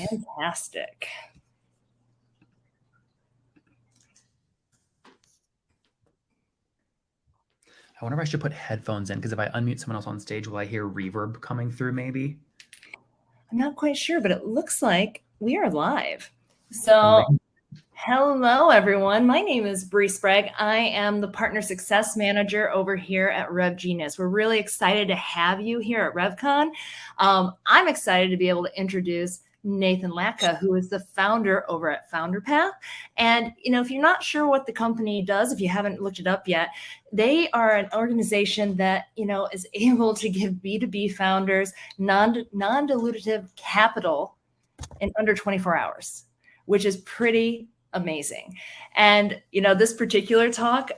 Fantastic. I wonder if I should put headphones in, because if I unmute someone else on stage, will I hear reverb coming through maybe? I'm not quite sure, but it looks like we are live. So hello, everyone. My name is Bree Sprague. I am the Partner Success Manager over here at RevGenius. We're really excited to have you here at RevCon. I'm excited to be able to introduce Nathan Latka, who is the founder over at FounderPath. And, if you're not sure what the company does, if you haven't looked it up yet, they are an organization that, is able to give B2B founders non-dilutive capital in under 24 hours, which is pretty amazing. And, this particular talk,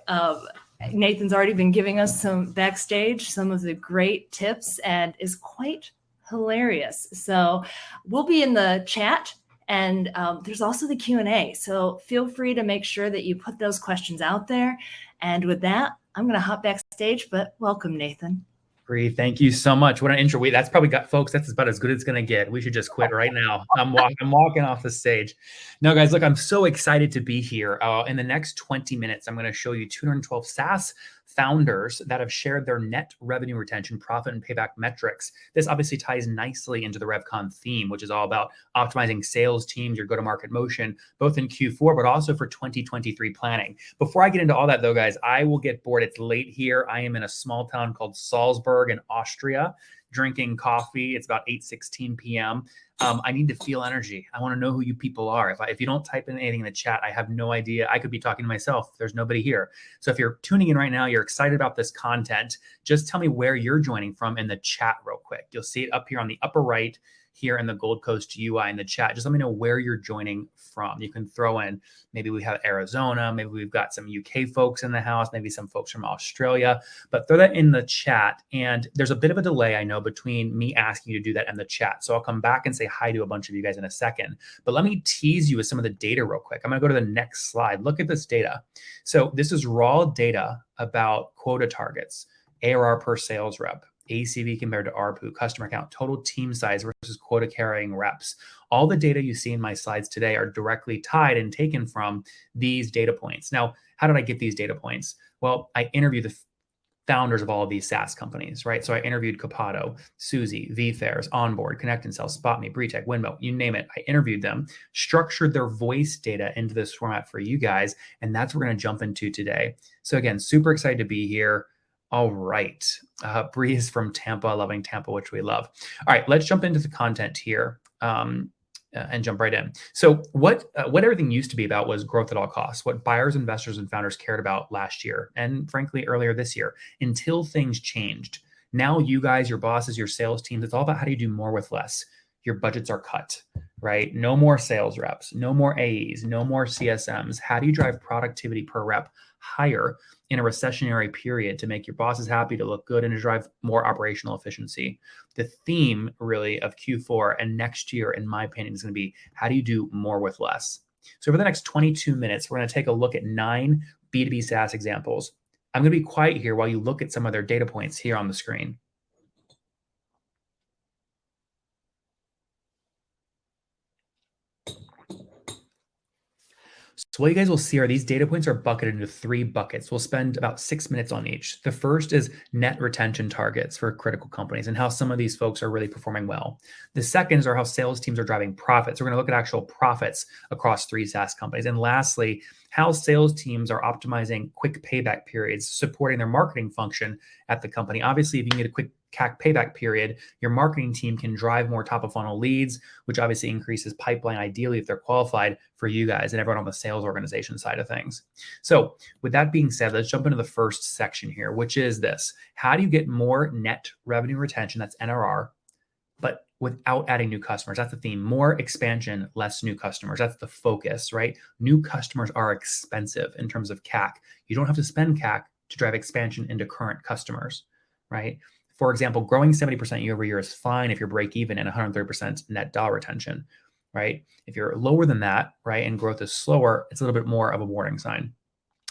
Nathan's already been giving us some backstage, some of the great tips, and is quite hilarious. So we'll be in the chat, and there's also the Q&A. So feel free to make sure that you put those questions out there. And with that, I'm going to hop backstage, but welcome, Nathan. Bree, thank you so much. What an intro. That's probably got, folks, that's about as good as it's going to get. We should just quit right now. I'm walking off the stage. No, guys, look, I'm so excited to be here. In the next 20 minutes, I'm going to show you 212 SaaS founders that have shared their net revenue retention, profit, and payback metrics. This obviously ties nicely into the RevCon theme, which is all about optimizing sales teams, your go-to-market motion, both in Q4, but also for 2023 planning. Before I get into all that, though, guys, I will get bored. It's late here. I am in a small town called Salzburg in Austria, drinking coffee. It's about 8:16 p.m. I need to feel energy. I want to know who you people are. If you don't type in anything in the chat, I have no idea. I could be talking to myself. There's nobody here. So if you're tuning in right now, you're excited about this content, just tell me where you're joining from in the chat real quick. You'll see it up here on the upper right here in the Gold Coast UI in the chat. Just let me know where you're joining from. You can throw in, maybe we have Arizona, maybe we've got some UK folks in the house, maybe some folks from Australia, but throw that in the chat. And there's a bit of a delay, I know, between me asking you to do that and the chat. So I'll come back and say hi to a bunch of you guys in a second, but let me tease you with some of the data real quick. I'm gonna go to the next slide. Look at this data. So this is raw data about quota targets, ARR per sales rep, ACV compared to ARPU, customer count, total team size versus quota carrying reps. All the data you see in my slides today are directly tied and taken from these data points. Now, how did I get these data points? Well, I interviewed the founders of all of these SaaS companies, right? So I interviewed Quota, Suzy, vFairs, Onboard, Connect and Sell, SpotMe, Bretech, Winmo, you name it. I interviewed them, structured their voice data into this format for you guys, and that's what we're going to jump into today. So again, super excited to be here. All right. Bree is from Tampa, loving Tampa, which we love. All right, let's jump into the content here and jump right in. So what everything used to be about was growth at all costs, what buyers, investors, and founders cared about last year, and frankly, earlier this year, until things changed. Now you guys, your bosses, your sales teams, it's all about how do you do more with less. Your budgets are cut, right? No more sales reps, no more AEs, no more CSMs. How do you drive productivity per rep higher in a recessionary period to make your bosses happy, to look good, and to drive more operational efficiency? The theme really of Q4 and next year, in my opinion, is going to be how do you do more with less? So over the next 22 minutes, we're going to take a look at 9 B2B SaaS examples. I'm going to be quiet here while you look at some of their data points here on the screen. So what you guys will see are these data points are bucketed into 3 buckets. We'll spend about 6 minutes on each. The first is net retention targets for critical companies and how some of these folks are really performing well. The second is how sales teams are driving profits. We're going to look at actual profits across 3 SaaS companies. And lastly, how sales teams are optimizing quick payback periods, supporting their marketing function at the company. Obviously, if you can get a quick CAC payback period, your marketing team can drive more top of funnel leads, which obviously increases pipeline, ideally, if they're qualified for you guys and everyone on the sales organization side of things. So with that being said, let's jump into the first section here, which is this. How do you get more net revenue retention, that's NRR, but without adding new customers? That's the theme. More expansion, less new customers. That's the focus, right? New customers are expensive in terms of CAC. You don't have to spend CAC to drive expansion into current customers, right? For example, growing 70% year over year is fine if you're break even and 130% net dollar retention, right? If you're lower than that, right, and growth is slower, it's a little bit more of a warning sign.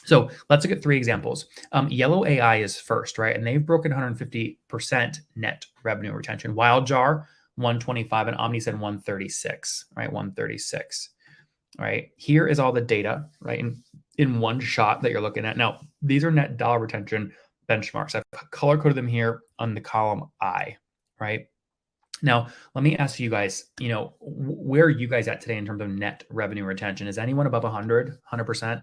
So let's look at 3 examples. Yellow AI is first, right? And they've broken 150% net revenue retention. Wildjar, 125, and Omni said 136, right? 136, right? Here is all the data, right? In one shot that you're looking at. Now, these are net dollar retention benchmarks. I've color coded them here on the column I, right? Now, let me ask you guys, where are you guys at today in terms of net revenue retention? Is anyone above 100%?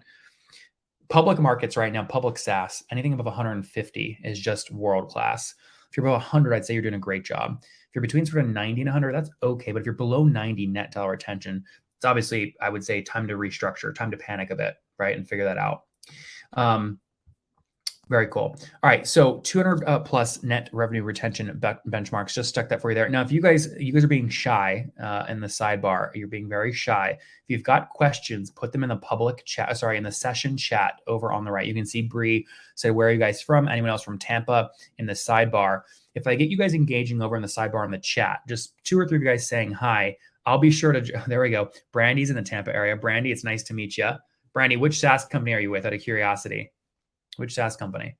Public markets right now, public SaaS, anything above 150 is just world-class. If you're above 100, I'd say you're doing a great job. If you're between sort of 90 and 100, that's okay. But if you're below 90 net dollar retention, it's obviously, I would say, time to restructure, time to panic a bit, right? And figure that out. Very cool. All right, so 200 plus net revenue retention benchmarks. Just stuck that for you there. Now, if you guys are being shy in the sidebar, you're being very shy. If you've got questions, put them in the public chat. Sorry, in the session chat over on the right. You can see Bree say, "Where are you guys from?" Anyone else from Tampa in the sidebar. If I get you guys engaging over in the sidebar in the chat, just 2 or 3 of you guys saying hi, I'll be sure to. There we go. Brandy's in the Tampa area. Brandy, it's nice to meet you. Brandy, which SaaS company are you with? Out of curiosity. Which SaaS company?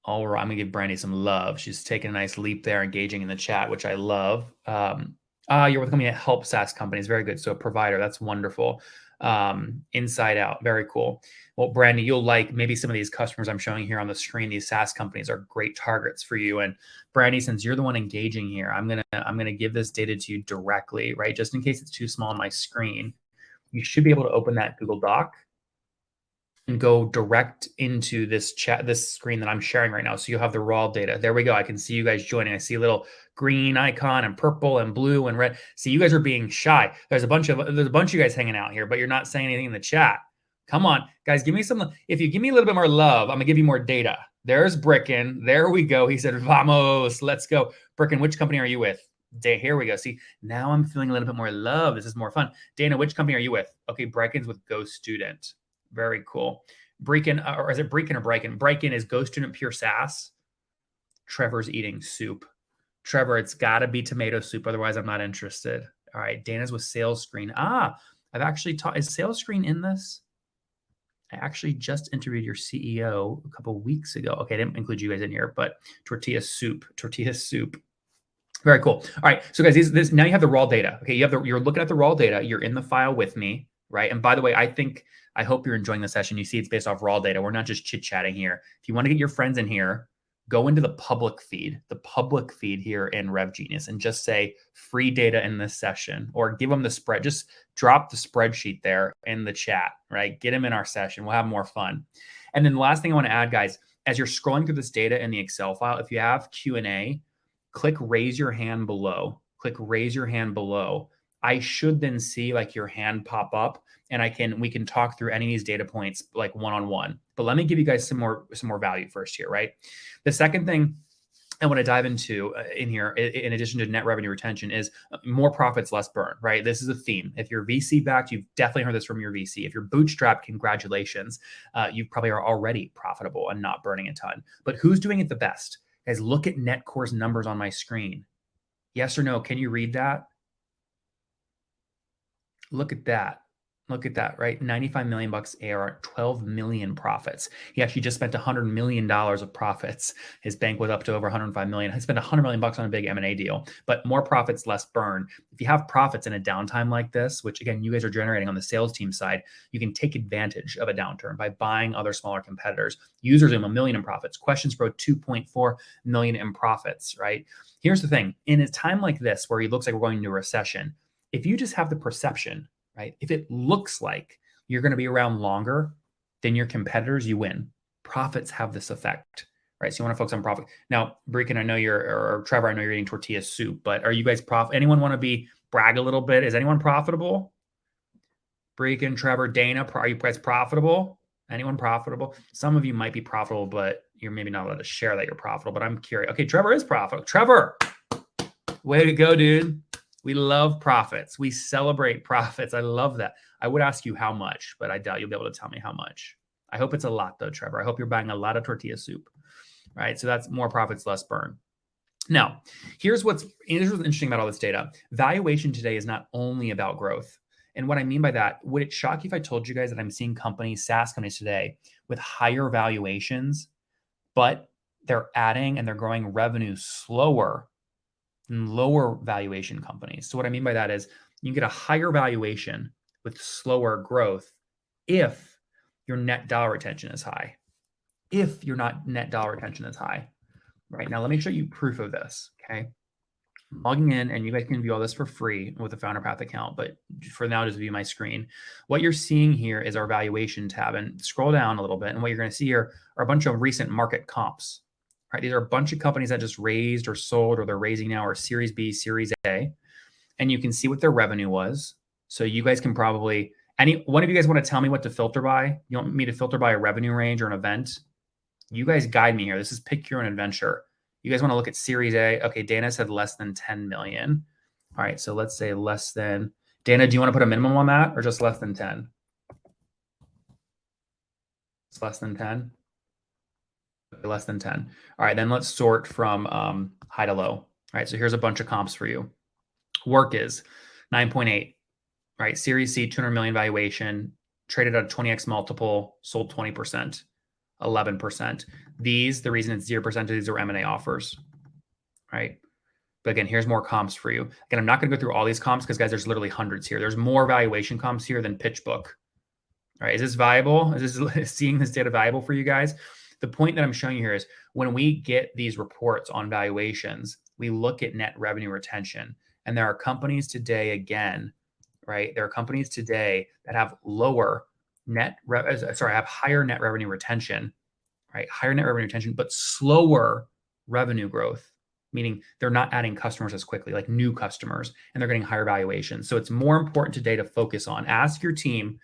All right, I'm gonna give Brandy some love. She's taking a nice leap there, engaging in the chat, which I love. You're with a company that helps SaaS companies. Very good. So a provider, that's wonderful. Inside Out, very cool. Well, Brandy, you'll like maybe some of these customers I'm showing here on the screen. These SaaS companies are great targets for you. And Brandy, since you're the one engaging here, I'm gonna give this data to you directly, right? Just in case it's too small on my screen, you should be able to open that Google Doc and go direct into this chat, this screen that I'm sharing right now. So you'll have the raw data. There we go. I can see you guys joining. I see a little green icon and purple and blue and red. See, you guys are being shy. There's a bunch of you guys hanging out here, but you're not saying anything in the chat. Come on, guys, give me some. If you give me a little bit more love, I'm gonna give you more data. There's Bricken. There we go. He said, "Vamos, let's go." Bricken, which company are you with? Here we go. See, now I'm feeling a little bit more love. This is more fun. Dana, which company are you with? Okay, Brecken's with Go Student. Very cool. Breakin, or is it Breakin or Breakin? Breakin is Go Student Pure SaaS. Trevor's eating soup. Trevor, it's got to be tomato soup. Otherwise, I'm not interested. All right. Dana's with Sales Screen. I've actually taught. Is Sales Screen in this? I actually just interviewed your CEO a couple of weeks ago. Okay. I didn't include you guys in here, but Tortilla Soup. Very cool. All right. So guys, this now you have the raw data. Okay. You're looking at the raw data. You're in the file with me. Right. And by the way, I hope you're enjoying the session. You see it's based off raw data. We're not just chit-chatting here. If you want to get your friends in here, go into the public feed here in RevGenius and just say free data in this session, or give them the spread. Just drop the spreadsheet there in the chat, right? Get them in our session. We'll have more fun. And then the last thing I want to add, guys, as you're scrolling through this data in the Excel file, if you have Q&A, click raise your hand below. I should then see like your hand pop up, and we can talk through any of these data points like one-on-one. But let me give you guys some more value first here, right? The second thing I want to dive into in here, in addition to net revenue retention, is more profits, less burn, right? This is a theme. If you're VC backed, you've definitely heard this from your VC. If you're bootstrapped, congratulations. You probably are already profitable and not burning a ton. But who's doing it the best? Guys, look at Netcore's numbers on my screen. Yes or no? Can you read that? Look at that, right? 95 million bucks ARR, 12 million profits. He actually just spent $100 million of profits. His bank was up to over 105 million. He spent 100 million bucks on a big M&A deal, but more profits, less burn. If you have profits in a downtime like this, which again, you guys are generating on the sales team side, you can take advantage of a downturn by buying other smaller competitors. UserZoom, $1 million in profits. QuestionsPro, 2.4 million in profits, right? Here's the thing. In a time like this, where it looks like we're going into a recession, if you just have the perception, right? If it looks like you're going to be around longer than your competitors, you win. Profits have this effect, right? So you want to focus on profit. Now, Breakin, or Trevor, I know you're eating tortilla soup, but are you guys anyone want to brag a little bit? Is anyone profitable? Breakin, Trevor, Dana, are you guys profitable? Anyone profitable? Some of you might be profitable, but you're maybe not allowed to share that you're profitable, but I'm curious. Okay, Trevor is profitable. Trevor, way to go, dude. We love profits. We celebrate profits. I love that. I would ask you how much, but I doubt you'll be able to tell me how much. I hope it's a lot though, Trevor. I hope you're buying a lot of tortilla soup, right? So that's more profits, less burn. Now, here's what's interesting about all this data. Valuation today is not only about growth. And what I mean by that, would it shock you if I told you guys that I'm seeing SaaS companies today with higher valuations, but they're adding and they're growing revenue slower and lower valuation companies. So what I mean by that is you can get a higher valuation with slower growth if your net dollar retention is high. If your net dollar retention is high, right? Now let me show you proof of this, okay? I'm logging in, and you guys can view all this for free with the Founder Path account, but for now, just view my screen. What you're seeing here is our valuation tab, and scroll down a little bit, and what you're going to see here are a bunch of recent market comps, right? These are a bunch of companies that just raised or sold, or they're raising now, or Series B, Series A, and you can see what their revenue was. So you guys can probably, one of you guys want to tell me what to filter by? You want me to filter by a revenue range or an event? You guys guide me here. This is pick your own adventure. You guys want to look at Series A. Okay, Dana said less than 10 million. All right, so let's say less than. Dana, do you want to put a minimum on that or just less than 10? It's less than 10? Okay, less than 10. All right, then let's sort from high to low. All right, so here's a bunch of comps for you. Work is 9.8, right? Series C, 200 million valuation, traded at a 20x multiple, sold 20%. 11%. The reason it's 0% of these are M&A offers, right? But again, here's more comps for you. Again, I'm not going to go through all these comps because, guys, there's literally hundreds here. There's more valuation comps here than PitchBook. All right, is this viable? Is seeing this data valuable for you guys? The point that I'm showing you here is when we get these reports on valuations, we look at net revenue retention. And there are companies today, again, right? There are companies today that have have higher net revenue retention, right? Higher net revenue retention, but slower revenue growth, meaning they're not adding customers as quickly, like new customers, and they're getting higher valuations. So it's more important today to focus on. Ask your team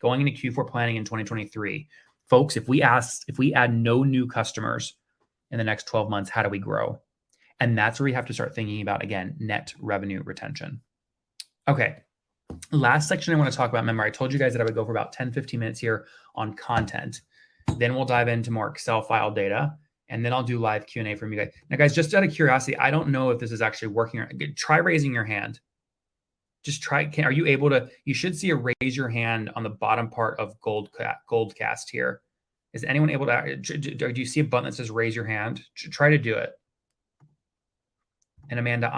going into Q4 planning in 2023, folks, if we add no new customers in the next 12 months, how do we grow? And that's where we have to start thinking about, again, net revenue retention. Okay. Last section I want to talk about, remember, I told you guys that I would go for about 10, 15 minutes here on content. Then we'll dive into more Excel file data, and then I'll do live Q&A from you guys. Now, guys, just out of curiosity, I don't know if this is actually working. Try raising your hand. Just try. Are you able to? You should see a raise your hand on the bottom part of Goldcast here. Is anyone able to? Do you see a button that says raise your hand? Try to do it. And Amanda,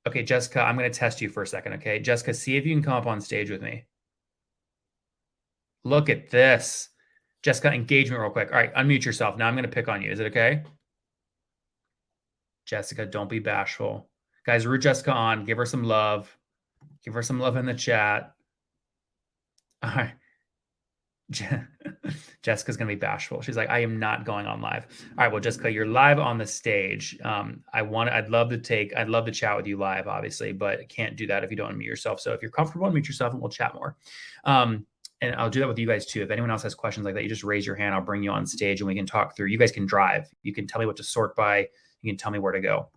okay, Jessica, I'm going to test you for a second, okay? Jessica, see if you can come up on stage with me. Look at this. Jessica, engagement real quick. All right, unmute yourself. Now I'm going to pick on you. Is it okay? Jessica, don't be bashful. Guys, root Jessica on. Give her some love. Give her some love in the chat. All right. Jessica's going to be bashful. She's like, I am not going on live. All right. Well, Jessica, you're live on the stage. I'd love to chat with you live, obviously, but can't do that if you don't unmute yourself. So if you're comfortable, unmute yourself and we'll chat more. And I'll do that with you guys too. If anyone else has questions like that, you just raise your hand. I'll bring you on stage and we can talk through. You guys can drive. You can tell me what to sort by. You can tell me where to go.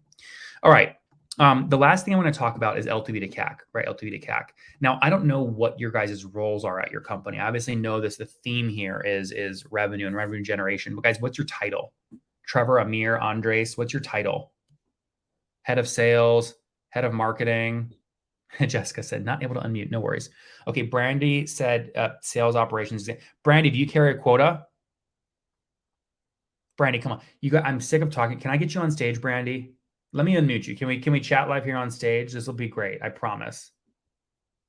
All right. The last thing I want to talk about is LTV to CAC, right? LTV to CAC. Now, I don't know what your guys' roles are at your company. I obviously know the theme here is revenue and revenue generation. But guys, what's your title? Trevor, Amir, Andres, what's your title? Head of sales, head of marketing. Jessica said, not able to unmute. No worries. Okay, Brandy said sales operations. Brandy, do you carry a quota? Brandy, come on. I'm sick of talking. Can I get you on stage, Brandy? Let me unmute you. Can we chat live here on stage? This will be great. I promise.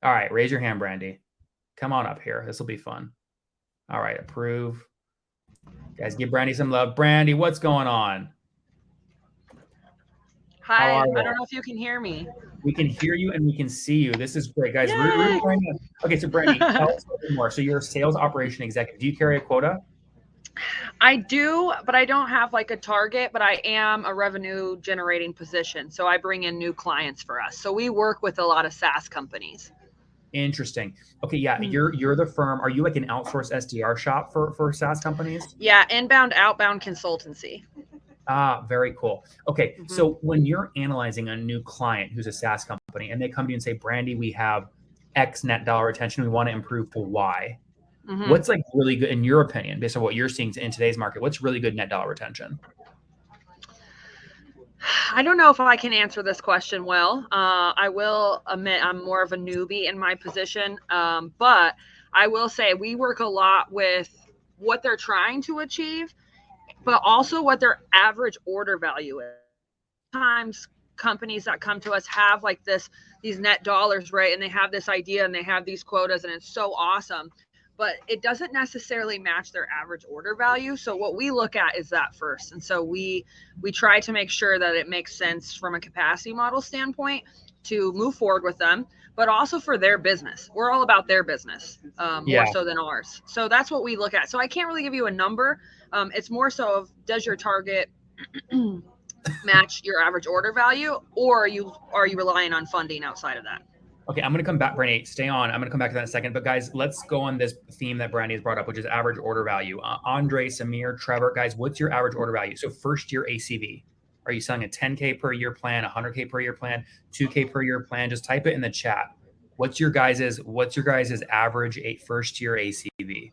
All right. Raise your hand, Brandy. Come on up here. This will be fun. All right. Approve. Guys, give Brandy some love. Brandy, what's going on? Hi. I don't know if you can hear me. We can hear you and we can see you. This is great, guys. Okay. So Brandy, tell us a little bit more. So you're a sales operation executive. Do you carry a quota? I do, but I don't have like a target, but I am a revenue generating position. So I bring in new clients for us. So we work with a lot of SaaS companies. Interesting. Okay. Yeah. You're the firm. Are you like an outsourced SDR shop for SaaS companies? Yeah. Inbound, outbound consultancy. Ah, very cool. Okay. Mm-hmm. So when you're analyzing a new client who's a SaaS company and they come to you and say, Brandy, we have X net dollar retention. We want to improve to Y. Mm-hmm. What's like really good in your opinion, based on what you're seeing in today's market? What's really good net dollar retention? I don't know if I can answer this question well. I will admit I'm more of a newbie in my position, but I will say we work a lot with what they're trying to achieve, but also what their average order value is. Sometimes companies that come to us have like these net dollars, right? And they have this idea and they have these quotas and it's so awesome, but it doesn't necessarily match their average order value. So what we look at is that first. And so we try to make sure that it makes sense from a capacity model standpoint to move forward with them, but also for their business. We're all about their business, more so than ours. So that's what we look at. So I can't really give you a number. It's more so of, does your target match your average order value, or are you relying on funding outside of that? Okay, I'm going to come back, Brandy, stay on. I'm going to come back to that in a second. But guys, let's go on this theme that Brandy has brought up, which is average order value. Andre, Samir, Trevor, guys, what's your average order value? So first year ACV. Are you selling a 10K per year plan, 100K per year plan, 2K per year plan? Just type it in the chat. What's your guys' average first year ACV?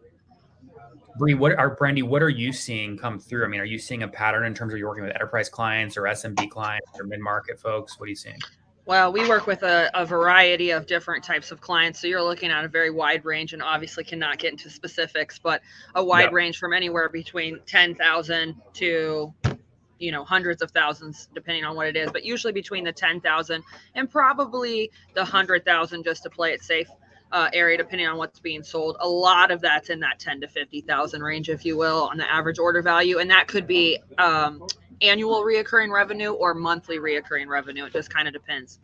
Brandy, what are you seeing come through? I mean, are you seeing a pattern in terms of you're working with enterprise clients or SMB clients or mid-market folks? What are you seeing? Well, we work with a variety of different types of clients. So you're looking at a very wide range, and obviously cannot get into specifics, but a wide range from anywhere between 10,000 to, hundreds of thousands, depending on what it is, but usually between the 10,000 and probably the 100,000, just to play it safe, area, depending on what's being sold. A lot of that's in that 10 to 50,000 range, if you will, on the average order value. And that could be, annual reoccurring revenue or monthly reoccurring revenue. It just kind of depends.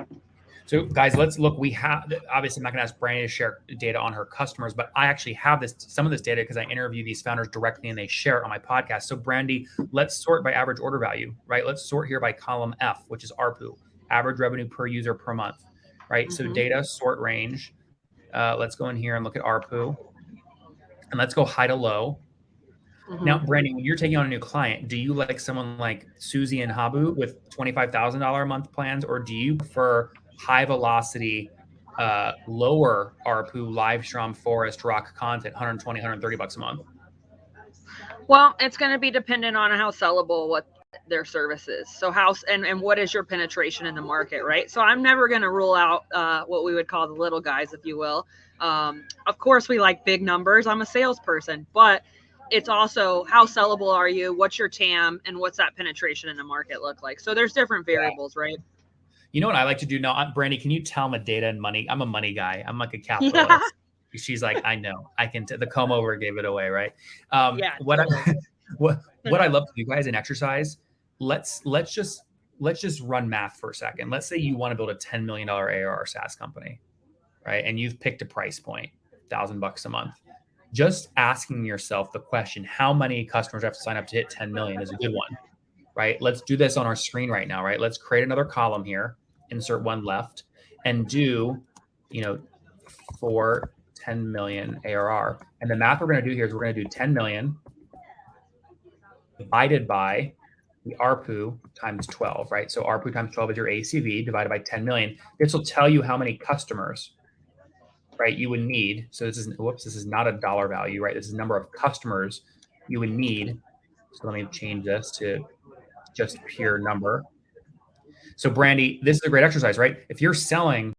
So guys, let's look. We have, obviously I'm not gonna ask Brandy to share data on her customers, but I actually have some of this data because I interview these founders directly and they share it on my podcast. So Brandy, let's sort by average order value, right? Let's sort here by column F, which is ARPU, average revenue per user per month, right? So data, sort range. Let's go in here and look at ARPU, and let's go high to low. Now, Brandy, when you're taking on a new client, do you like someone like Susie and Habu with $25,000 a month plans, or do you prefer high velocity, lower ARPU, live stream, forest, rock content, 120, 130 bucks a month? Well, it's going to be dependent on how sellable what their service is. So and what is your penetration in the market, right? So I'm never going to rule out what we would call the little guys, if you will. Of course, we like big numbers. I'm a salesperson, but it's also how sellable are you? What's your TAM, and what's that penetration in the market look like? So there's different variables, right? You know what I like to do now, Brandy? Can you tell them data and money? I'm a money guy. I'm like a capitalist. Yeah. She's like, I know. I can. The comb over gave it away, right? What I love to do, guys, in exercise. Let's just run math for a second. Let's say you want to build a $10 million ARR SaaS company, right? And you've picked a price point, $1,000 a month. Just asking yourself the question, how many customers have to sign up to hit 10 million is a good one, right? Let's do this on our screen right now, right? Let's create another column here, insert one left, and do, for 10 million ARR. And the math we're going to do here is we're going to do 10 million divided by the ARPU times 12, right? So ARPU times 12 is your ACV divided by 10 million. This will tell you how many customers, right, you would need. So this is not a dollar value, right? This is the number of customers you would need. So let me change this to just pure number. So Brandy, this is a great exercise, right? If you're selling,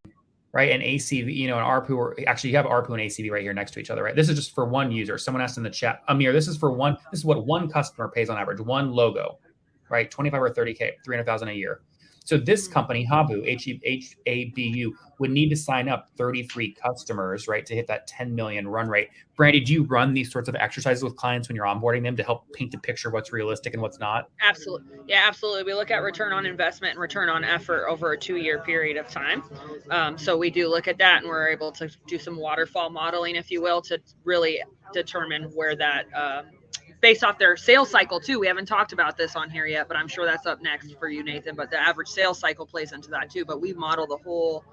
right, an ACV, an ARPU, or actually you have ARPU and ACV right here next to each other, right? This is just for one user. Someone asked in the chat, Amir, this is what one customer pays on average, one logo, right? 25 or 30K, 300,000 a year. So this company, Habu, H-A-B-U, would need to sign up 33 customers, right, to hit that 10 million run rate. Brandy, do you run these sorts of exercises with clients when you're onboarding them to help paint a picture of what's realistic and what's not? Absolutely. Yeah, absolutely. We look at return on investment and return on effort over a 2-year period of time. So we do look at that, and we're able to do some waterfall modeling, if you will, to really determine where that based off their sales cycle too. We haven't talked about this on here yet, but I'm sure that's up next for you, Nathan. But the average sales cycle plays into that too. But we model the whole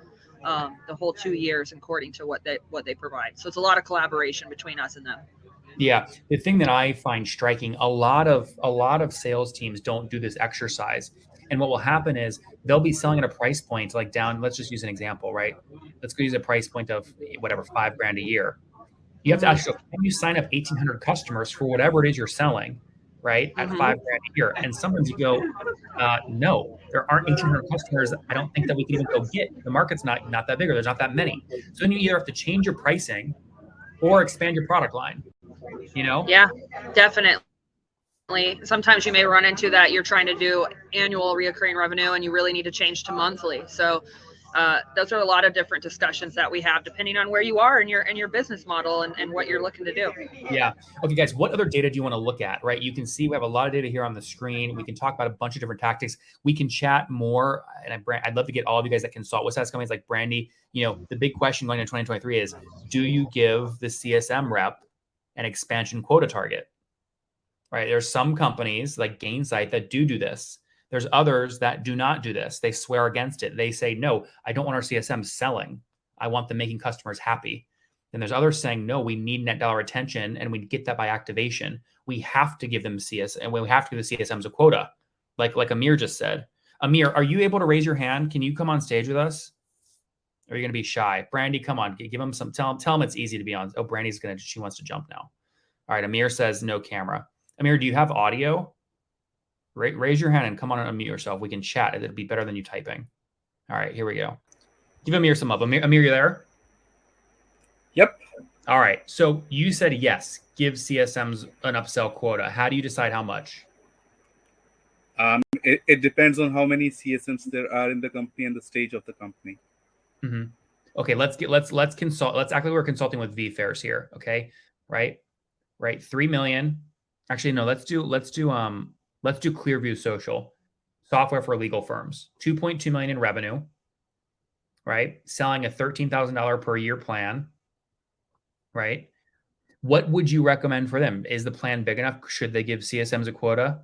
2 years according to what they provide. So it's a lot of collaboration between us and them. Yeah, the thing that I find striking, a lot of sales teams don't do this exercise, and what will happen is they'll be selling at a price point like down. Let's just use an example, right? Let's go use a price point of whatever, $5,000 a year. You have to ask yourself, can you sign up 1,800 customers for whatever it is you're selling, right, at $5,000 a year? And sometimes you go, no, there aren't 1,800 customers. I don't think that we can even go get. The market's not that big, or there's not that many. So then you either have to change your pricing or expand your product line, Yeah, definitely. Sometimes you may run into that you're trying to do annual reoccurring revenue and you really need to change to monthly. So those are a lot of different discussions that we have depending on where you are in your business model and what you're looking to do. Yeah. Okay, guys, what other data do you want to look at, right? You can see we have a lot of data here on the screen. We can talk about a bunch of different tactics. We can chat more. And I'd love to get all of you guys that consult with SaaS companies like Brandy. The big question going into 2023 is, do you give the CSM rep an expansion quota target? Right? There's some companies like Gainsight that do this. There's others that do not do this. They swear against it. They say, no, I don't want our CSM selling. I want them making customers happy. And there's others saying, no, we need net dollar retention and we get that by activation. We have to give them CS and we have to give the CSMs a quota, like Amir just said. Amir, are you able to raise your hand? Can you come on stage with us? Or are you going to be shy? Brandy, come on, give him some, tell him it's easy to be on. Oh, Brandy's she wants to jump now. All right, Amir says no camera. Amir, do you have audio? Raise your hand and come on and unmute yourself. We can chat. It'll be better than you typing. All right, here we go. Give Amir some up. Amir, you there? Yep. All right. So you said yes, give CSMs an upsell quota. How do you decide how much? It depends on how many CSMs there are in the company and the stage of the company. Mm-hmm. Okay, let's consult. Let's act like we're consulting with VFairs here. Okay, right. 3 million. Actually, no. Let's do Clearview Social, software for legal firms. 2.2 million in revenue. Right, selling a $13,000 per year plan. Right. What would you recommend for them? Is the plan big enough? Should they give CSMs a quota?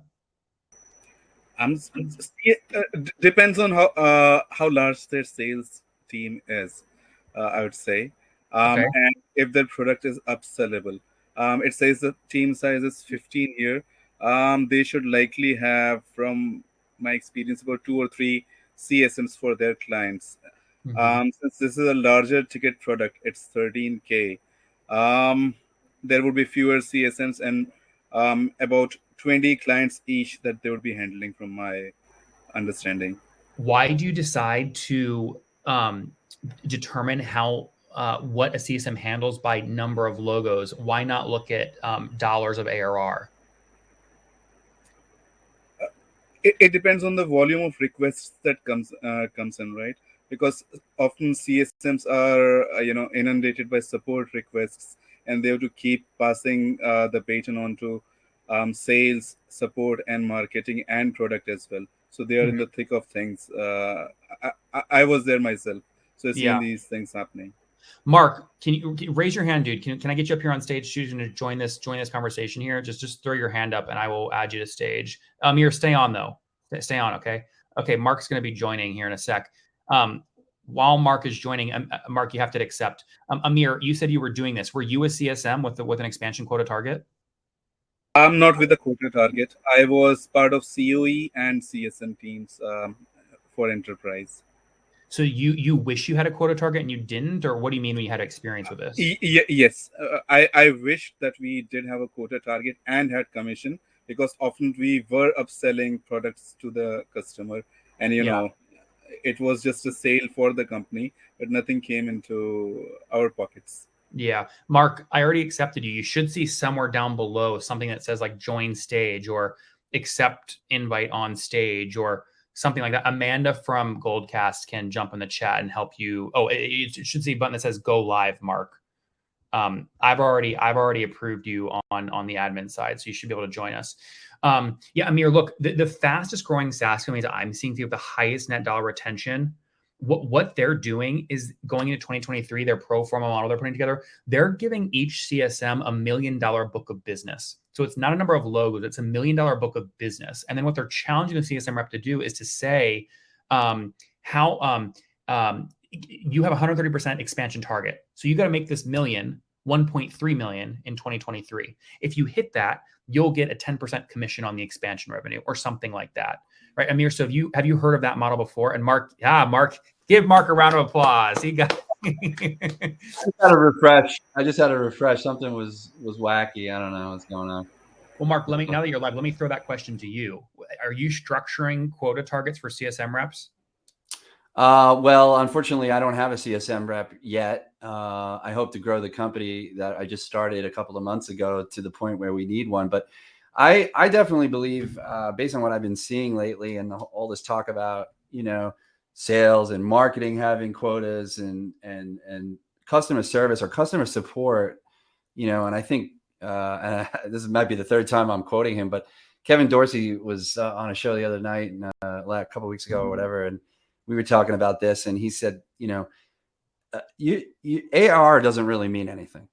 Depends on how large their sales team is, I would say, Okay. and if their product is upsellable. It says the team size is 15 here. They should likely have, from my experience, about 2 or 3 CSMs for their clients. Mm-hmm. Since this is a larger ticket product, it's 13K. There would be fewer CSMs and about 20 clients each that they would be handling, from my understanding. Why do you decide to determine how what a CSM handles by number of logos? Why not look at dollars of ARR? It depends on the volume of requests that comes in, right? Because often CSMs are inundated by support requests, and they have to keep passing the baton on to sales, support, and marketing and product as well. So they are in the thick of things. I was there myself, so I've seen these things happening. Mark, can you raise your hand, dude? Can I get you up here on stage? Choosing to join this conversation here. Just throw your hand up, and I will add you to stage. Amir, stay on though. Stay on, okay? Okay, Mark's going to be joining here in a sec. While Mark is joining, Mark, you have to accept. Amir, you said you were doing this. Were you a CSM with an expansion quota target? I'm not with the quota target. I was part of COE and CSM teams for enterprise. So you wish you had a quota target and you didn't, or what do you mean when you had experience with this? Yes, I wish that we did have a quota target and had commission, because often we were upselling products to the customer, and it was just a sale for the company, but nothing came into our pockets. Yeah. Mark, I already accepted you. You should see somewhere down below something that says like join stage or accept invite on stage or something like that. Amanda from Goldcast can jump in the chat and help you. Oh, it should see a button that says go live, Mark. I've already approved you on the admin side, so you should be able to join us. Yeah, Amir, look, the fastest growing SaaS companies I'm seeing with the highest net dollar retention, what they're doing is going into 2023, their pro forma model they're putting together, they're giving each CSM $1 million book of business. So it's not a number of logos, it's $1 million book of business. And then what they're challenging the CSM rep to do is to say how you have a 130% expansion target. So you got to make this million, 1.3 million in 2023. If you hit that, you'll get a 10% commission on the expansion revenue or something like that. Right, Amir, so have you heard of that model before? And Mark, give Mark a round of applause. He got I just had a refresh. Something was wacky. I don't know what's going on. Well, Mark, now that you're live, let me throw that question to you. Are you structuring quota targets for CSM reps? Well, unfortunately, I don't have a CSM rep yet. I hope to grow the company that I just started a couple of months ago to the point where we need one. But I definitely believe, based on what I've been seeing lately and all this talk about, sales and marketing having quotas and customer service or customer support, and I think this might be the third time I'm quoting him, but Kevin Dorsey was on a show the other night and a couple of weeks ago or whatever, and we were talking about this, and he said, AR doesn't really mean anything,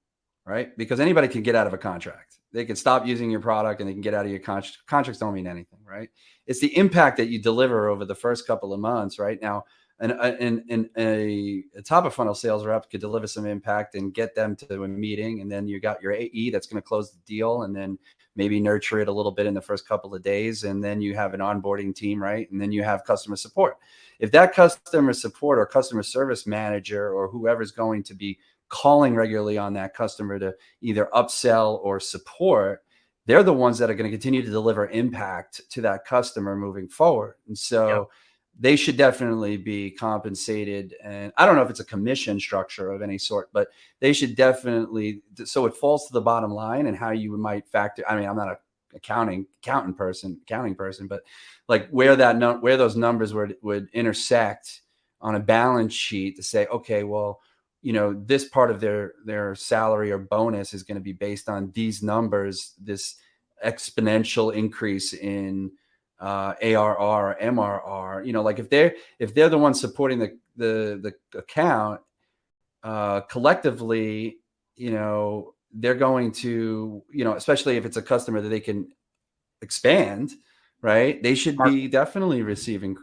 right? Because anybody can get out of a contract. They can stop using your product and they can get out of your contract. Contracts don't mean anything, right? It's the impact that you deliver over the first couple of months, right? Now, a top of funnel sales rep could deliver some impact and get them to a meeting. And then you got your AE that's going to close the deal and then maybe nurture it a little bit in the first couple of days. And then you have an onboarding team, right? And then you have customer support. If that customer support or customer service manager or whoever's going to be calling regularly on that customer to either upsell or support, they're the ones that are going to continue to deliver impact to that customer moving forward. And so they should definitely be compensated. And I don't know if it's a commission structure of any sort, but they should definitely, so it falls to the bottom line and how you might factor. I mean, I'm not a accounting person, but like where those numbers would intersect on a balance sheet to say, okay, well, this part of their salary or bonus is going to be based on these numbers, this exponential increase in ARR or MRR. Like if they're the ones supporting the account collectively, they're going to, especially if it's a customer that they can expand, right? They should be definitely receiving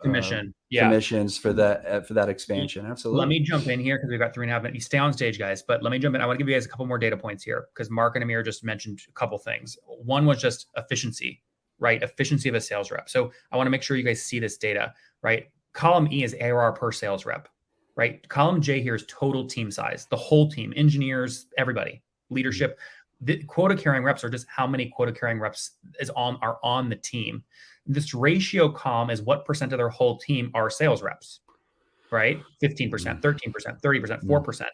commissions for that expansion. Absolutely. Let me jump in here because we've got 3.5 minutes. You stay on stage, guys, but let me jump in. I want to give you guys a couple more data points here because Mark and Amir just mentioned a couple things. One was just efficiency, right? Efficiency of a sales rep. So I want to make sure you guys see this data, right? Column E is ARR per sales rep, right? Column J here is total team size, the whole team, engineers, everybody, leadership. The quota carrying reps are just how many quota carrying reps are on the team. This ratio column is what percent of their whole team are sales reps, right? 15%, 13%, 30%, 4%.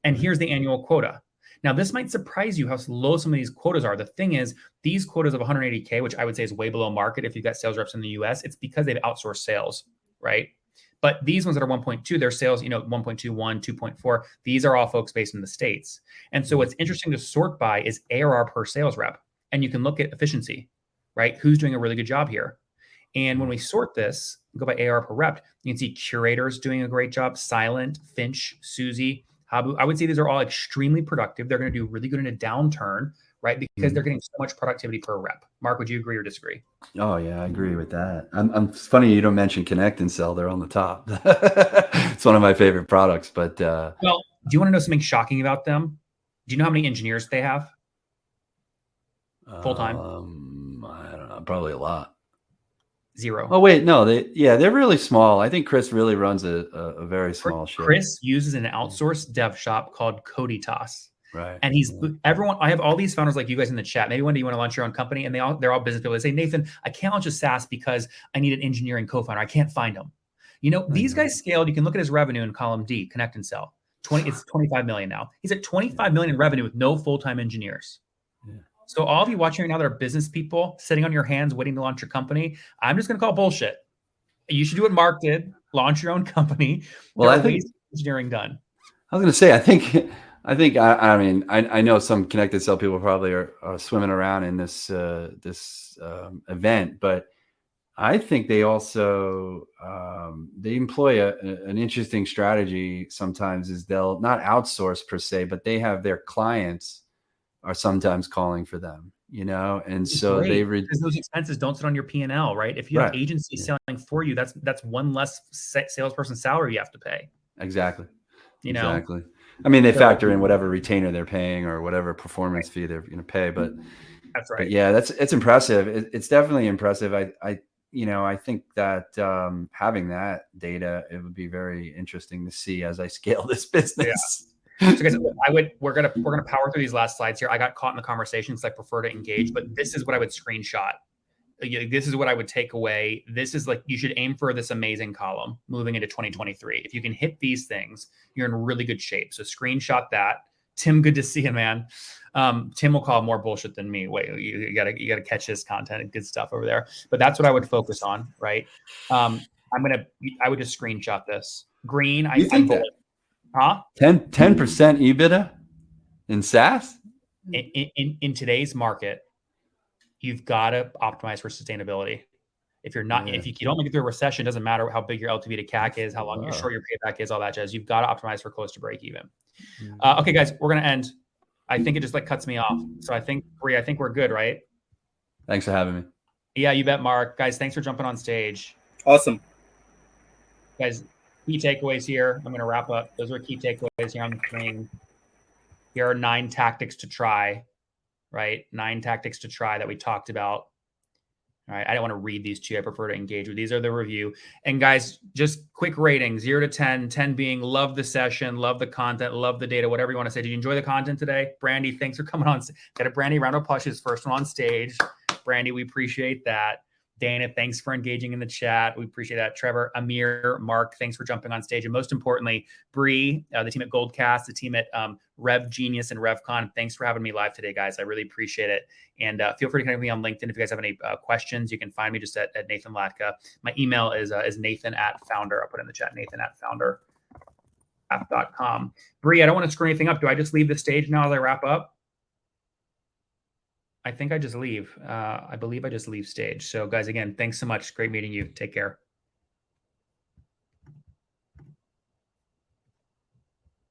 And here's the annual quota. Now, this might surprise you how low some of these quotas are. The thing is, these quotas of 180K, which I would say is way below market if you've got sales reps in the US, it's because they've outsourced sales, right? But these ones that are 1.2, their sales, 1.21, 2.4, these are all folks based in the States. And so what's interesting to sort by is ARR per sales rep. And you can look at efficiency, right? Who's doing a really good job here? And when we sort this, go by ARR per rep, you can see Curators doing a great job, Silent, Finch, Susie, Habu. I would say these are all extremely productive. They're going to do really good in a downturn, right? Because they're getting so much productivity per rep. Mark, would you agree or disagree? Oh yeah, I agree with that. It's funny you don't mention Connect and Sell. They're on the top. It's one of my favorite products. But well, do you want to know something shocking about them? Do you know how many engineers they have full time? I don't know, probably a lot. 0. Oh wait, no, they're really small. I think Chris really runs a very small ship. Chris uses an outsourced dev shop called Quota. Right. And everyone, I have all these founders like you guys in the chat. Maybe one day you want to launch your own company, and they're all business people. They say, Nathan, I can't launch a SaaS because I need an engineering co-founder. I can't find them. These guys scaled. You can look at his revenue in column D, Connect and Sell. It's 25 million now. He's at 25 million in revenue with no full-time engineers. Yeah. So all of you watching right now that are business people sitting on your hands waiting to launch your company, I'm just going to call bullshit. You should do what Mark did, launch your own company. Well, I think engineering done. I was going to say, I know some Connected Sell people probably are swimming around in this event, but I think they also they employ an interesting strategy. Sometimes is they'll not outsource per se, but they have their clients are sometimes calling for them, and so because those expenses don't sit on your P&L, right? If you have agencies selling for you, that's one less salesperson salary you have to pay. Exactly. Exactly. I mean, they factor in whatever retainer they're paying or whatever performance fee they're going to pay, but that's right. But yeah, it's impressive. It's definitely impressive. I think that having that data, it would be very interesting to see as I scale this business. Yeah. So guys, we're gonna power through these last slides here. I got caught in the conversation because I prefer to engage, but this is what I would screenshot. This is what I would take away. This is like, you should aim for this amazing column moving into 2023. If you can hit these things, you're in really good shape. So screenshot that, Tim, good to see you, man. Tim will call more bullshit than me. Wait, you gotta catch his content and good stuff over there. But that's what I would focus on, right? I would just screenshot this. Green, I'm bullish. Huh? 10% EBITDA in SaaS? In today's market, you've got to optimize for sustainability. If you're not, if you don't make it through a recession, it doesn't matter how big your LTV to CAC is, how long your short your payback is, all that jazz. You've got to optimize for close to break even. Okay, guys, we're gonna end. I think it just like cuts me off. So I think we're good, right? Thanks for having me. Yeah, you bet, Mark. Guys, thanks for jumping on stage. Awesome. Guys, key takeaways here. I'm gonna wrap up. Those are key takeaways here on the screen. Here are 9 tactics to try, right? 9 tactics to try that we talked about. All right. I don't want to read these to you. I prefer to engage with. These are the review. And guys, just quick rating, 0 to 10, 10 being love the session, love the content, love the data, whatever you want to say. Did you enjoy the content today? Brandy, thanks for coming on. Got a Brandy round of applause. She's first one on stage. Brandy, we appreciate that. Dana, thanks for engaging in the chat. We appreciate that. Trevor, Amir, Mark, thanks for jumping on stage. And most importantly, Bree, the team at Goldcast, the team at Rev Genius and RevCon, thanks for having me live today, guys. I really appreciate it. And feel free to connect with me on LinkedIn. If you guys have any questions, you can find me just at Nathan Latka. My email is nathan@founder. I'll put it in the chat, nathan@founder.com. Bree, I don't want to screw anything up. Do I just leave the stage now as I wrap up? I think I just leave. I believe I just leave stage. So guys, again, thanks so much. Great meeting you. Take care.